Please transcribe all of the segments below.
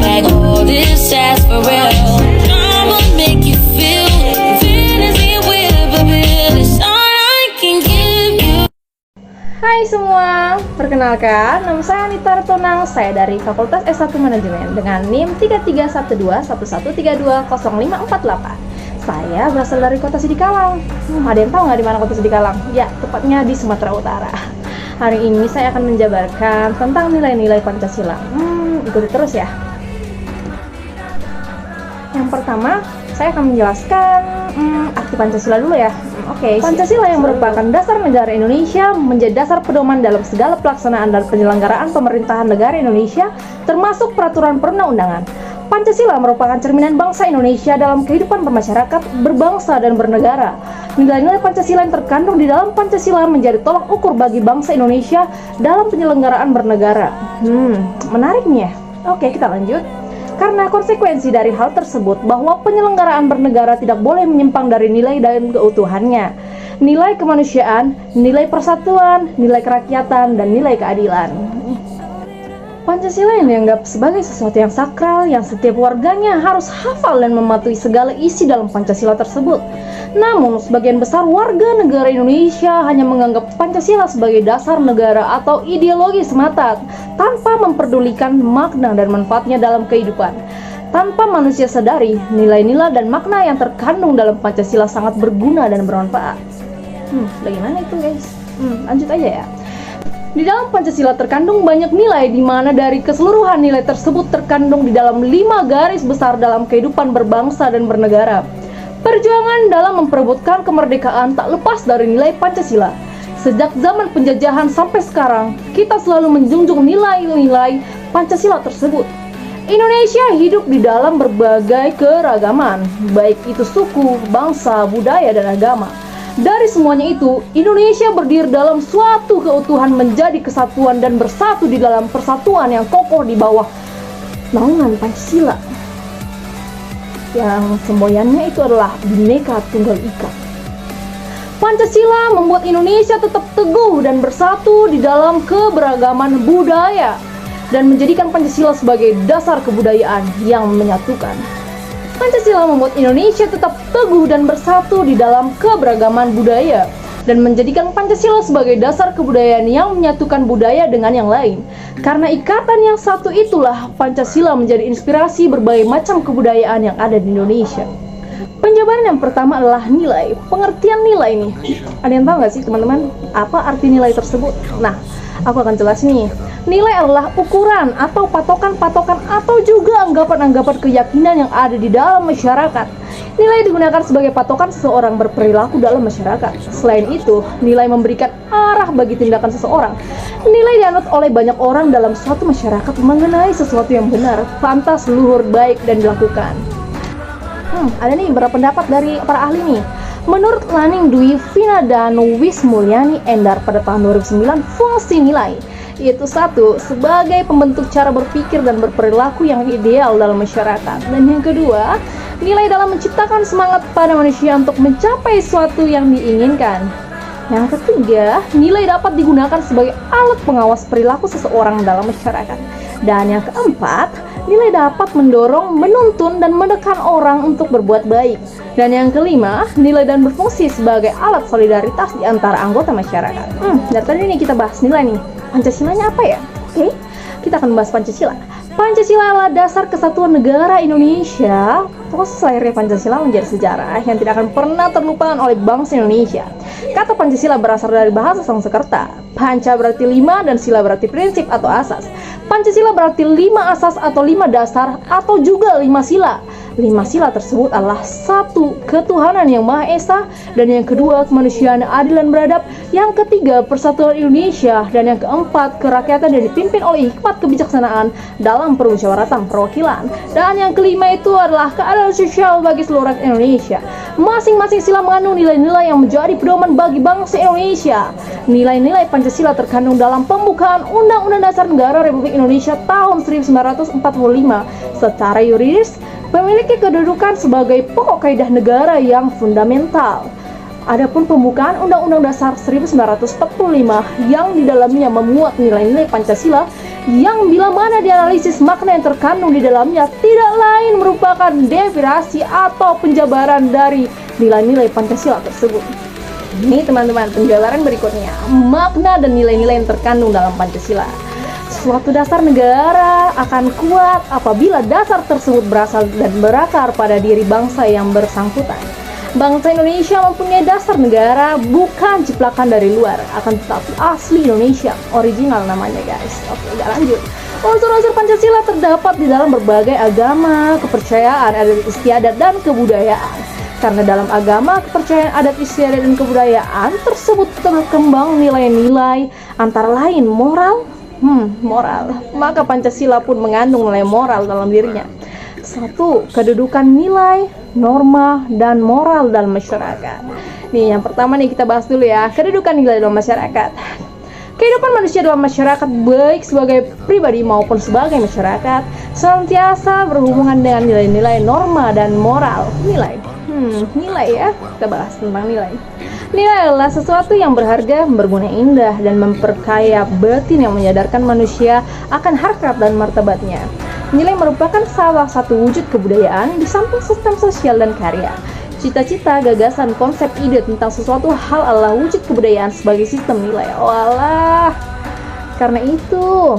like all this sarsaparilla. I'ma make you feel fantasy with a pill. It's all I can give you. Hai semua, perkenalkan, nama saya Anita Retonang, saya dari Fakultas S1 Manajemen dengan NIM 331211320548. Saya berasal dari kota Sidikalang. Ada yang tahu nggak di mana kota Sidikalang? Ya, tepatnya di Sumatera Utara. Hari ini saya akan menjabarkan tentang nilai-nilai Pancasila. Ikuti terus ya. Yang pertama, saya akan menjelaskan arti Pancasila dulu ya. Oke, Pancasila yang merupakan dasar negara Indonesia menjadi dasar pedoman dalam segala pelaksanaan dan penyelenggaraan pemerintahan negara Indonesia, termasuk peraturan perundang-undangan. Pancasila merupakan cerminan bangsa Indonesia dalam kehidupan bermasyarakat, berbangsa, dan bernegara. Nilai-nilai Pancasila yang terkandung di dalam Pancasila menjadi tolak ukur bagi bangsa Indonesia dalam penyelenggaraan bernegara. Menarik nih ya. Oke, kita lanjut. Karena konsekuensi dari hal tersebut bahwa penyelenggaraan bernegara tidak boleh menyimpang dari nilai dan keutuhannya, nilai kemanusiaan, nilai persatuan, nilai kerakyatan, dan nilai keadilan. Pancasila yang dianggap sebagai sesuatu yang sakral yang setiap warganya harus hafal dan mematuhi segala isi dalam Pancasila tersebut. Namun, sebagian besar warga negara Indonesia hanya menganggap Pancasila sebagai dasar negara atau ideologi semata, tanpa memperdulikan makna dan manfaatnya dalam kehidupan. Tanpa manusia sadari, nilai-nilai dan makna yang terkandung dalam Pancasila sangat berguna dan bermanfaat. Bagaimana itu guys? Lanjut aja ya. Di dalam Pancasila terkandung banyak nilai, di mana dari keseluruhan nilai tersebut terkandung di dalam 5 garis besar dalam kehidupan berbangsa dan bernegara. Perjuangan dalam memperebutkan kemerdekaan tak lepas dari nilai Pancasila. Sejak zaman penjajahan sampai sekarang, kita selalu menjunjung nilai-nilai Pancasila tersebut. Indonesia hidup di dalam berbagai keragaman, baik itu suku, bangsa, budaya, dan agama. Dari semuanya itu, Indonesia berdiri dalam suatu keutuhan menjadi kesatuan dan bersatu di dalam persatuan yang kokoh di bawah naungan Pancasila. Yang semboyannya itu adalah Bhinneka Tunggal Ika. Pancasila membuat Indonesia tetap teguh dan bersatu di dalam keberagaman budaya dan menjadikan Pancasila sebagai dasar kebudayaan yang menyatukan. Pancasila membuat Indonesia tetap teguh dan bersatu di dalam keberagaman budaya dan menjadikan Pancasila sebagai dasar kebudayaan yang menyatukan budaya dengan yang lain. Karena ikatan yang satu itulah Pancasila menjadi inspirasi berbagai macam kebudayaan yang ada di Indonesia. Penjabaran yang pertama adalah nilai. Pengertian nilai nih. Ada yang tahu nggak sih teman-teman apa arti nilai tersebut? Nah, aku akan jelasin nih. Nilai adalah ukuran atau patokan-patokan atau juga anggapan-anggapan keyakinan yang ada di dalam masyarakat. Nilai digunakan sebagai patokan seseorang berperilaku dalam masyarakat. Selain itu, nilai memberikan arah bagi tindakan seseorang. Nilai dianut oleh banyak orang dalam suatu masyarakat mengenai sesuatu yang benar, pantas, luhur, baik, dan dilakukan. Ada nih beberapa pendapat dari para ahli nih. Menurut Laning Dwi Vina dan Wismulyani Endar pada tahun 2009, fungsi nilai yaitu satu, sebagai pembentuk cara berpikir dan berperilaku yang ideal dalam masyarakat. Dan yang kedua, nilai dalam menciptakan semangat pada manusia untuk mencapai sesuatu yang diinginkan. Yang ketiga, nilai dapat digunakan sebagai alat pengawas perilaku seseorang dalam masyarakat. Dan yang keempat, nilai dapat mendorong, menuntun, dan menekan orang untuk berbuat baik. Dan yang kelima, nilai dan berfungsi sebagai alat solidaritas di antara anggota masyarakat. Dari tadi nih kita bahas nilai nih. Pancasilanya apa ya? Oke, kita akan membahas Pancasila. Pancasila adalah dasar kesatuan negara Indonesia. Proses lahirnya Pancasila menjadi sejarah yang tidak akan pernah terlupakan oleh bangsa Indonesia. Kata Pancasila berasal dari bahasa Sanskerta. Panca berarti 5 dan sila berarti prinsip atau asas. Pancasila berarti 5 asas atau 5 dasar atau juga 5 sila. 5 sila tersebut adalah satu, ketuhanan yang Maha Esa, dan yang kedua, kemanusiaan adil dan beradab, yang ketiga, persatuan Indonesia, dan yang keempat, kerakyatan yang dipimpin oleh hikmat kebijaksanaan dalam permusyawaratan perwakilan, dan yang kelima itu adalah keadilan sosial bagi seluruh rakyat Indonesia. Masing-masing sila mengandung nilai-nilai yang menjadi pedoman bagi bangsa Indonesia. Nilai-nilai Pancasila terkandung dalam pembukaan Undang-Undang Dasar Negara Republik Indonesia tahun 1945. Secara yuridis, memiliki kedudukan sebagai pokok kaidah negara yang fundamental. Adapun pembukaan Undang-Undang Dasar 1945 yang di dalamnya memuat nilai-nilai Pancasila yang bila mana dianalisis makna yang terkandung di dalamnya tidak lain merupakan definisi atau penjabaran dari nilai-nilai Pancasila tersebut. Ini teman-teman penjabaran berikutnya, makna dan nilai-nilai yang terkandung dalam Pancasila. Suatu dasar negara akan kuat apabila dasar tersebut berasal dan berakar pada diri bangsa yang bersangkutan. Bangsa Indonesia mempunyai dasar negara bukan ciplakan dari luar, akan tetapi asli Indonesia, original namanya guys. Oke, udah lanjut. Unsur-unsur Pancasila terdapat di dalam berbagai agama, kepercayaan, adat istiadat, dan kebudayaan. Karena dalam agama, kepercayaan, adat istiadat, dan kebudayaan tersebut terkembang nilai-nilai antara lain moral, maka Pancasila pun mengandung nilai moral dalam dirinya. 1. Kedudukan nilai, norma, dan moral dalam masyarakat. Nih, yang pertama nih kita bahas dulu ya, kedudukan nilai dalam masyarakat. Kehidupan manusia dalam masyarakat, baik sebagai pribadi maupun sebagai masyarakat, senantiasa berhubungan dengan nilai-nilai, norma, dan moral. Nilai ya, kita bahas tentang nilai. Nilai adalah sesuatu yang berharga, berguna, indah, dan memperkaya batin yang menyadarkan manusia akan harkat dan martabatnya. Nilai merupakan salah satu wujud kebudayaan di samping sistem sosial dan karya. Cita-cita, gagasan, konsep, ide tentang sesuatu hal adalah wujud kebudayaan sebagai sistem nilai. Walah, karena itu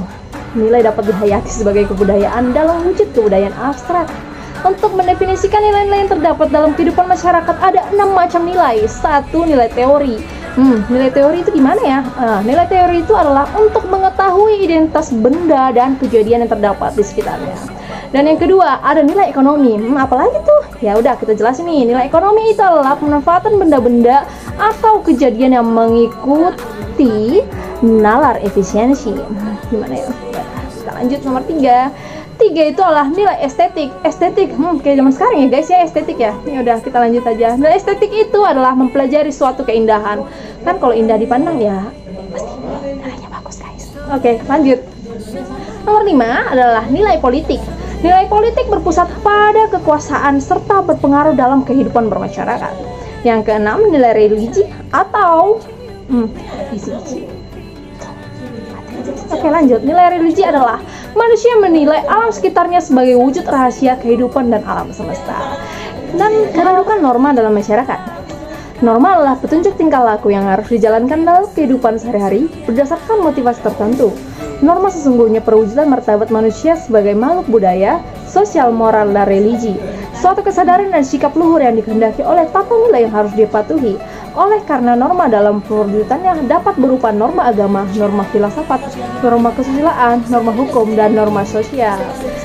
nilai dapat dihayati sebagai kebudayaan dalam wujud kebudayaan abstrak. Untuk mendefinisikan nilai-nilai yang terdapat dalam kehidupan masyarakat ada 6 macam nilai. 1. Nilai teori. Nilai teori itu gimana ya? Nilai teori itu adalah untuk mengetahui identitas benda dan kejadian yang terdapat di sekitarnya. Dan yang kedua, ada nilai ekonomi. Apalagi tuh? Ya udah kita jelasin nih. Nilai ekonomi itu adalah pemanfaatan benda-benda atau kejadian yang mengikuti nalar efisiensi. Gimana ya? Kita lanjut nomor 3. 3 itu adalah nilai estetik. Kayak zaman sekarang ya guys ya, estetik ya. Ya udah kita lanjut aja. Nilai estetik itu adalah mempelajari suatu keindahan. Kan kalau indah dipandang ya pasti nilainya bagus guys. Oke, lanjut. Nomor 5 adalah nilai politik. Nilai politik berpusat pada kekuasaan serta berpengaruh dalam kehidupan bermasyarakat. Yang keenam, nilai religi atau Oke, lanjut. Nilai religi adalah manusia menilai alam sekitarnya sebagai wujud rahasia kehidupan dan alam semesta. Dan kedudukan norma dalam masyarakat. Norma adalah petunjuk tingkah laku yang harus dijalankan dalam kehidupan sehari-hari berdasarkan motivasi tertentu. Norma sesungguhnya perwujudan martabat manusia sebagai makhluk budaya, sosial, moral, dan religi. Suatu kesadaran dan sikap luhur yang dikehendaki oleh tata nilai yang harus dipatuhi. Oleh karena norma dalam perwujudannya dapat berupa norma agama, norma filsafat, norma kesusilaan, norma hukum, dan norma sosial.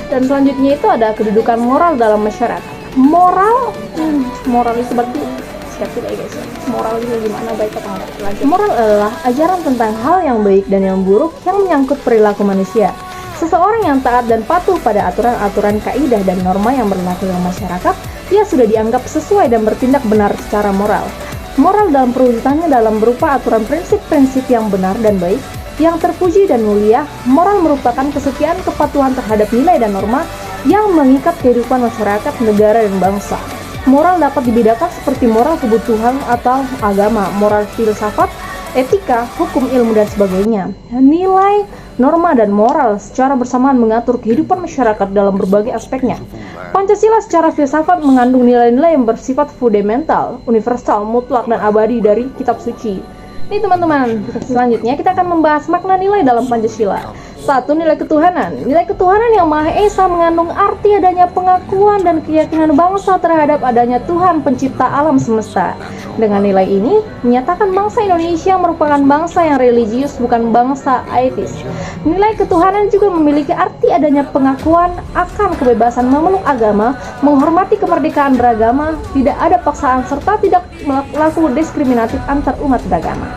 Dan selanjutnya itu ada kedudukan moral dalam masyarakat. Moral itu berarti ya guys. Moral itu gimana, baik atau enggak? Moral adalah ajaran tentang hal yang baik dan yang buruk yang menyangkut perilaku manusia. Seseorang yang taat dan patuh pada aturan-aturan, kaidah, dan norma yang berlaku dalam masyarakat, ia sudah dianggap sesuai dan bertindak benar secara moral. Moral dalam perwujudannya dalam berupa aturan prinsip-prinsip yang benar dan baik, yang terpuji dan mulia. Moral merupakan kesetiaan kepatuhan terhadap nilai dan norma yang mengikat kehidupan masyarakat, negara, dan bangsa. Moral dapat dibedakan seperti moral kebutuhan atau agama, moral filsafat, etika, hukum, ilmu, dan sebagainya. Nilai, norma, dan moral secara bersamaan mengatur kehidupan masyarakat dalam berbagai aspeknya. Pancasila secara filsafat mengandung nilai-nilai yang bersifat fundamental, universal, mutlak, dan abadi dari kitab suci. Ini teman-teman, selanjutnya kita akan membahas makna nilai dalam Pancasila. 1. Nilai ketuhanan. Nilai ketuhanan yang Maha Esa mengandung arti adanya pengakuan dan keyakinan bangsa terhadap adanya Tuhan pencipta alam semesta. Dengan nilai ini, menyatakan bangsa Indonesia merupakan bangsa yang religius, bukan bangsa ateis. Nilai ketuhanan juga memiliki arti adanya pengakuan akan kebebasan memeluk agama, menghormati kemerdekaan beragama, tidak ada paksaan, serta tidak berlaku diskriminatif antar umat beragama.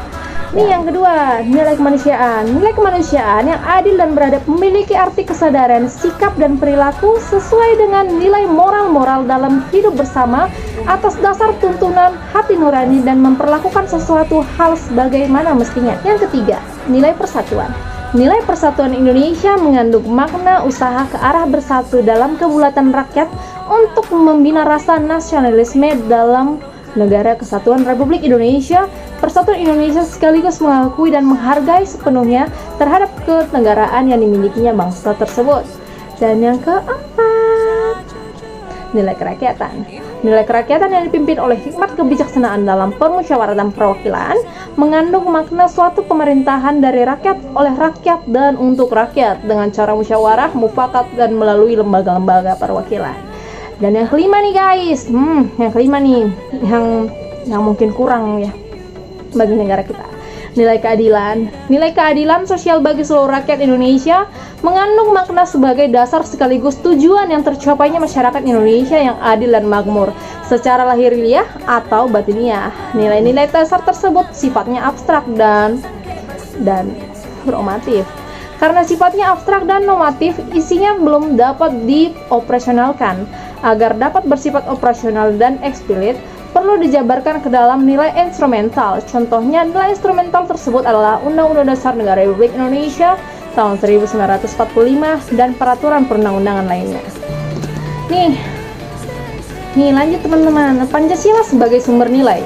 Ini yang kedua, nilai kemanusiaan. Nilai kemanusiaan yang adil dan beradab memiliki arti kesadaran, sikap, dan perilaku sesuai dengan nilai moral-moral dalam hidup bersama atas dasar tuntunan hati nurani dan memperlakukan sesuatu hal sebagaimana mestinya. Yang ketiga, nilai persatuan. Nilai persatuan Indonesia mengandung makna usaha ke arah bersatu dalam kebulatan rakyat untuk membina rasa nasionalisme dalam Negara Kesatuan Republik Indonesia, Persatuan Indonesia sekaligus mengakui dan menghargai sepenuhnya terhadap kenegaraan yang dimilikinya bangsa tersebut. Dan yang keempat, nilai kerakyatan. Nilai kerakyatan yang dipimpin oleh hikmat kebijaksanaan dalam permusyawaratan perwakilan mengandung makna suatu pemerintahan dari rakyat, oleh rakyat, dan untuk rakyat dengan cara musyawarah, mufakat, dan melalui lembaga-lembaga perwakilan. Dan yang kelima nih guys, yang kelima nih yang mungkin kurang ya bagi negara kita. Nilai keadilan. Nilai keadilan sosial bagi seluruh rakyat Indonesia mengandung makna sebagai dasar sekaligus tujuan yang tercapainya masyarakat Indonesia yang adil dan makmur secara lahiriah atau batiniah. Nilai-nilai dasar tersebut sifatnya abstrak dan normatif. Karena sifatnya abstrak dan normatif, isinya belum dapat dioperasionalkan. Agar dapat bersifat operasional dan eksplisit, perlu dijabarkan ke dalam nilai instrumental. Contohnya, nilai instrumental tersebut adalah Undang-Undang Dasar Negara Republik Indonesia tahun 1945 dan peraturan perundang-undangan lainnya. Nih lanjut teman-teman. Pancasila sebagai sumber nilai.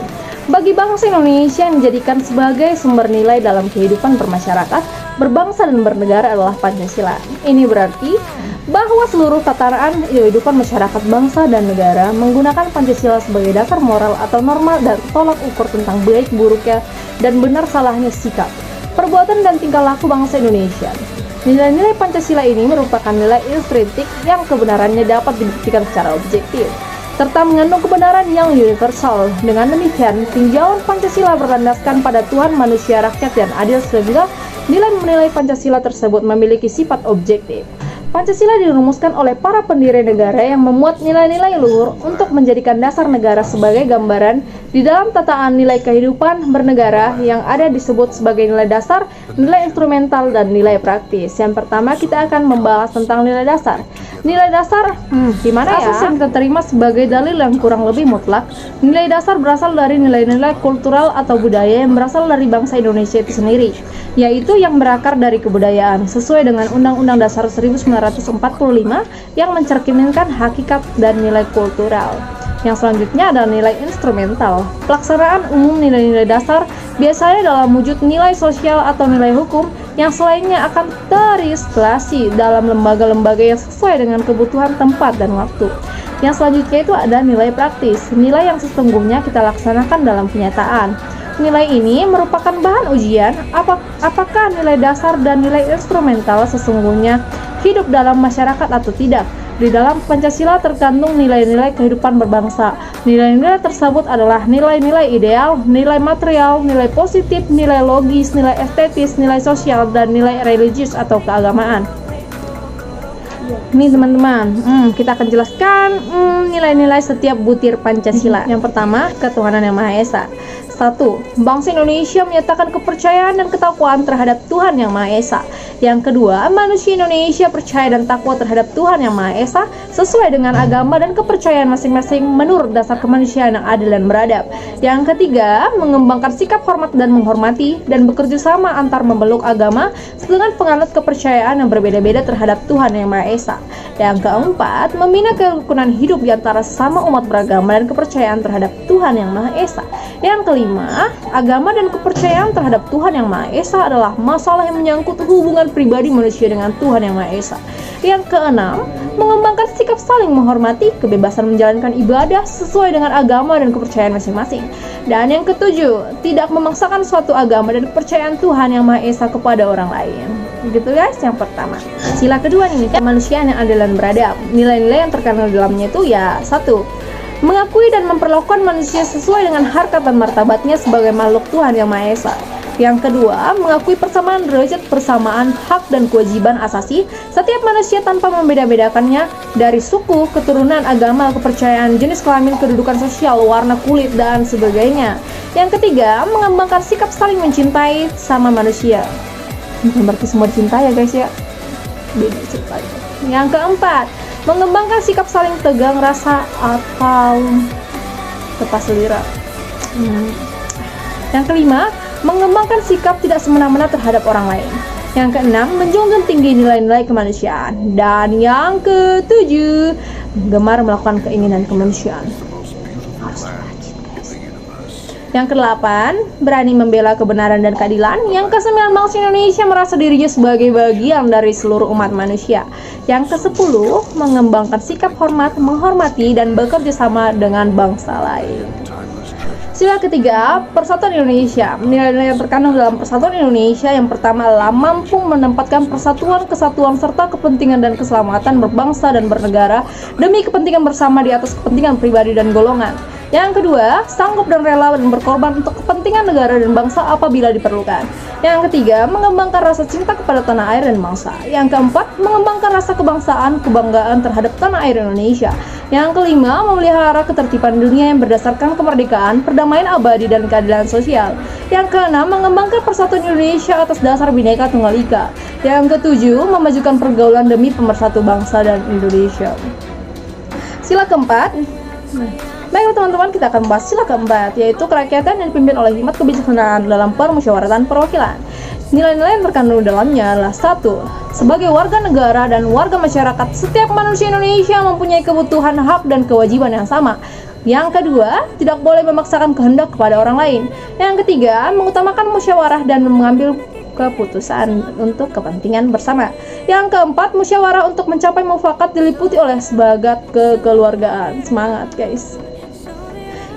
Bagi bangsa Indonesia yang dijadikan sebagai sumber nilai dalam kehidupan bermasyarakat, berbangsa dan bernegara adalah Pancasila. Ini berarti bahwa seluruh tatanan kehidupan masyarakat bangsa dan negara menggunakan Pancasila sebagai dasar moral atau norma dan tolak ukur tentang baik buruknya dan benar salahnya sikap, perbuatan dan tingkah laku bangsa Indonesia. Nilai-nilai Pancasila ini merupakan nilai intrinsik yang kebenarannya dapat dibuktikan secara objektif, serta mengandung kebenaran yang universal. Dengan demikian, tinjauan Pancasila berlandaskan pada Tuhan, manusia, rakyat, dan adil, sehingga nilai menilai Pancasila tersebut memiliki sifat objektif. Pancasila dirumuskan oleh para pendiri negara yang memuat nilai-nilai luhur untuk menjadikan dasar negara sebagai gambaran di dalam tataan nilai kehidupan bernegara yang ada disebut sebagai nilai dasar, nilai instrumental, dan nilai praktis. Yang pertama kita akan membahas tentang nilai dasar. Nilai dasar, gimana ya? Asas yang kita terima sebagai dalil yang kurang lebih mutlak. Nilai dasar berasal dari nilai-nilai kultural atau budaya yang berasal dari bangsa Indonesia itu sendiri, yaitu yang berakar dari kebudayaan, sesuai dengan Undang-Undang Dasar 1945 yang mencerminkan hakikat dan nilai kultural. Yang selanjutnya adalah nilai instrumental. Pelaksanaan umum nilai-nilai dasar biasanya dalam wujud nilai sosial atau nilai hukum yang selainnya akan terinstalasi dalam lembaga-lembaga yang sesuai dengan kebutuhan tempat dan waktu. Yang selanjutnya itu ada nilai praktis, nilai yang sesungguhnya kita laksanakan dalam kenyataan. Nilai ini merupakan bahan ujian apakah nilai dasar dan nilai instrumental sesungguhnya hidup dalam masyarakat atau tidak. Di dalam Pancasila terkandung nilai-nilai kehidupan berbangsa. Nilai-nilai tersebut adalah nilai-nilai ideal, nilai material, nilai positif, nilai logis, nilai estetis, nilai sosial, dan nilai religius atau keagamaan. Nih teman-teman, kita akan jelaskan nilai-nilai setiap butir Pancasila. Yang pertama, ketuhanan yang Maha Esa. 1. Bangsa Indonesia menyatakan kepercayaan dan ketakwaan terhadap Tuhan Yang Maha Esa. Yang kedua, manusia Indonesia percaya dan takwa terhadap Tuhan Yang Maha Esa sesuai dengan agama dan kepercayaan masing-masing menurut dasar kemanusiaan yang adil dan beradab. Yang ketiga, mengembangkan sikap hormat dan menghormati dan bekerja sama antar memeluk agama dengan penganut kepercayaan yang berbeda-beda terhadap Tuhan Yang Maha Esa. Yang keempat, membina kerukunan hidup di antara sesama umat beragama dan kepercayaan terhadap Tuhan Yang Maha Esa. Yang kelima, agama dan kepercayaan terhadap Tuhan Yang Maha Esa adalah masalah yang menyangkut hubungan pribadi manusia dengan Tuhan Yang Maha Esa. Yang keenam, mengembangkan sikap saling menghormati, kebebasan menjalankan ibadah sesuai dengan agama dan kepercayaan masing-masing. Dan yang ketujuh, tidak memaksakan suatu agama dan kepercayaan Tuhan Yang Maha Esa kepada orang lain. Gitu guys, yang pertama. Sila kedua nih, kemanusiaan yang adil dan beradab. Nilai-nilai yang terkandung dalamnya itu ya 1. Mengakui dan memperlakukan manusia sesuai dengan harkat dan martabatnya sebagai makhluk Tuhan Yang Maha Esa. Yang kedua, mengakui persamaan derajat, persamaan hak dan kewajiban asasi setiap manusia tanpa membeda-bedakannya dari suku, keturunan, agama, kepercayaan, jenis kelamin, kedudukan sosial, warna kulit, dan sebagainya. Yang ketiga, mengembangkan sikap saling mencintai sama manusia. Bukan berarti semua cinta ya guys ya, beda ceritanya. Yang keempat, mengembangkan sikap saling tegang rasa atau lepas selera. Yang kelima, mengembangkan sikap tidak semena-mena terhadap orang lain. Yang keenam, menjunjung tinggi nilai-nilai kemanusiaan. Dan yang ketujuh, gemar melakukan keinginan kemanusiaan. Harus rajin guys. Yang ke-8, berani membela kebenaran dan keadilan. Yang ke-9, bangsa Indonesia merasa dirinya sebagai bagian dari seluruh umat manusia. Yang ke-10, mengembangkan sikap hormat, menghormati, dan bekerja sama dengan bangsa lain. Sila ketiga, Persatuan Indonesia. Nilai-nilai yang terkandung dalam Persatuan Indonesia yang pertama adalah mampu menempatkan persatuan, kesatuan, serta kepentingan dan keselamatan berbangsa dan bernegara demi kepentingan bersama di atas kepentingan pribadi dan golongan. Yang kedua, sanggup dan rela dan berkorban untuk kepentingan negara dan bangsa apabila diperlukan. Yang ketiga, mengembangkan rasa cinta kepada tanah air dan bangsa. Yang keempat, mengembangkan rasa kebangsaan, kebanggaan terhadap tanah air Indonesia. Yang kelima, memelihara ketertiban dunia yang berdasarkan kemerdekaan, perdamaian abadi, dan keadilan sosial. Yang keenam, mengembangkan persatuan Indonesia atas dasar Bhinneka Tunggal Ika. Yang ketujuh, memajukan pergaulan demi pemersatu bangsa dan Indonesia. Sila keempat. Baiklah teman-teman, kita akan bahas sila keempat, yaitu kerakyatan yang dipimpin oleh hikmat kebijaksanaan dalam permusyawaratan perwakilan. Nilai-nilai yang terkandung dalamnya adalah 1. Sebagai warga negara dan warga masyarakat, setiap manusia Indonesia mempunyai kebutuhan, hak, dan kewajiban yang sama. Yang kedua, tidak boleh memaksakan kehendak kepada orang lain. Yang ketiga, mengutamakan musyawarah dan mengambil keputusan untuk kepentingan bersama. Yang keempat, musyawarah untuk mencapai mufakat diliputi oleh sebagat kekeluargaan. Semangat guys.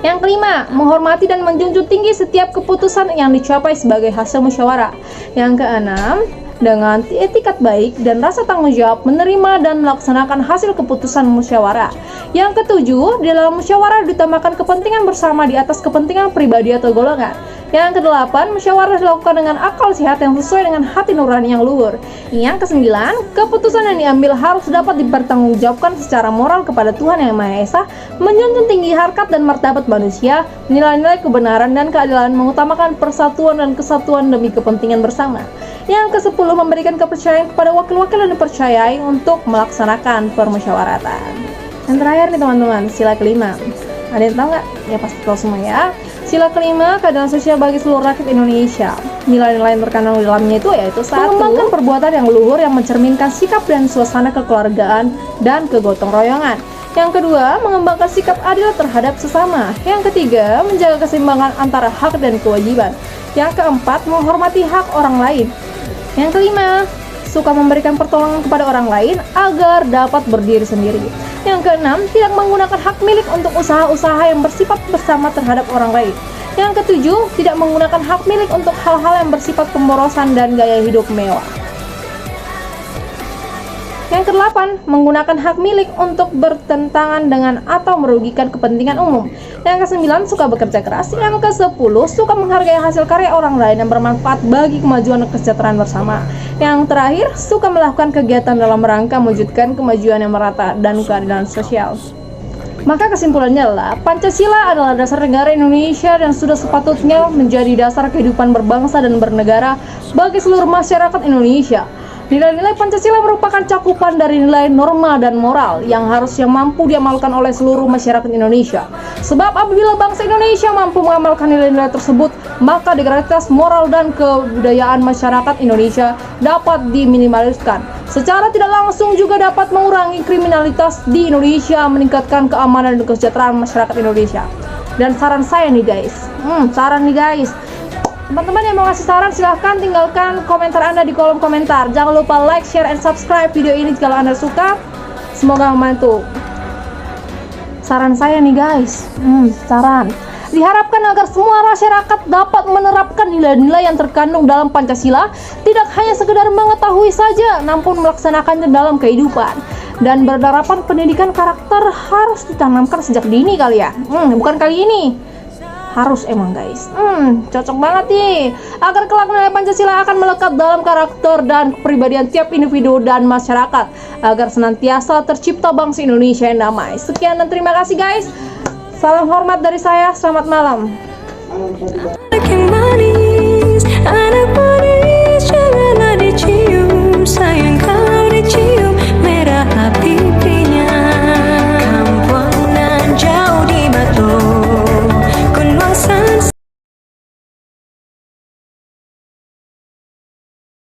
Yang kelima, menghormati dan menjunjung tinggi setiap keputusan yang dicapai sebagai hasil musyawarah. Yang keenam, dengan etikat baik dan rasa tanggung jawab menerima dan melaksanakan hasil keputusan musyawarah. Yang ketujuh, dalam musyawarah ditambahkan kepentingan bersama di atas kepentingan pribadi atau golongan. Yang kedelapan, musyawarah dilakukan dengan akal sehat yang sesuai dengan hati nurani yang luhur. Yang kesembilan, keputusan yang diambil harus dapat dipertanggungjawabkan secara moral kepada Tuhan Yang Maha Esa, menjunjung tinggi harkat dan martabat manusia, nilai-nilai kebenaran dan keadilan, mengutamakan persatuan dan kesatuan demi kepentingan bersama. Yang ke-10, memberikan kepercayaan kepada wakil-wakil yang dipercayai untuk melaksanakan permusyawaratan. Yang terakhir nih teman-teman, sila kelima. Ada yang tahu nggak? Ya pasti tahu semua ya. Sila kelima, keadilan sosial bagi seluruh rakyat Indonesia. Nilai-nilai yang terkandung di dalamnya itu yaitu 1. Mengembangkan perbuatan yang luhur yang mencerminkan sikap dan suasana kekeluargaan dan kegotong royongan. Yang kedua, mengembangkan sikap adil terhadap sesama. Yang ketiga, menjaga keseimbangan antara hak dan kewajiban. Yang keempat, menghormati hak orang lain. Yang kelima, suka memberikan pertolongan kepada orang lain agar dapat berdiri sendiri. Yang keenam, tidak menggunakan hak milik untuk usaha-usaha yang bersifat bersama terhadap orang lain. Yang ketujuh, tidak menggunakan hak milik untuk hal-hal yang bersifat pemborosan dan gaya hidup mewah. Yang kedelapan, menggunakan hak milik untuk bertentangan dengan atau merugikan kepentingan umum. Yang kesembilan, suka bekerja keras. Yang kesepuluh, suka menghargai hasil karya orang lain yang bermanfaat bagi kemajuan dan kesejahteraan bersama. Yang terakhir, suka melakukan kegiatan dalam rangka mewujudkan kemajuan yang merata dan keadilan sosial. Maka kesimpulannya adalah Pancasila adalah dasar negara Indonesia dan sudah sepatutnya menjadi dasar kehidupan berbangsa dan bernegara bagi seluruh masyarakat Indonesia. Nilai-nilai Pancasila merupakan cakupan dari nilai norma dan moral yang harusnya mampu diamalkan oleh seluruh masyarakat Indonesia. Sebab apabila bangsa Indonesia mampu mengamalkan nilai-nilai tersebut, maka degraditas moral dan kebudayaan masyarakat Indonesia dapat diminimaliskan. Secara tidak langsung juga dapat mengurangi kriminalitas di Indonesia, meningkatkan keamanan dan kesejahteraan masyarakat Indonesia. Dan saran saya nih guys, teman-teman yang mau ngasih saran silahkan tinggalkan komentar Anda di kolom komentar. Jangan lupa like, share, and subscribe video ini jika Anda suka. Semoga membantu. Saran saya nih guys, saran. Diharapkan agar semua masyarakat dapat menerapkan nilai-nilai yang terkandung dalam Pancasila, tidak hanya sekedar mengetahui saja, namun melaksanakannya dalam kehidupan. Dan berdasarkan pendidikan karakter harus ditanamkan sejak dini kali ya. Bukan kali ini. Harus emang guys. Cocok banget nih. Agar kelak nilai Pancasila akan melekat dalam karakter dan kepribadian tiap individu dan masyarakat, agar senantiasa tercipta bangsa Indonesia yang damai. Sekian dan terima kasih guys. Salam hormat dari saya. Selamat malam.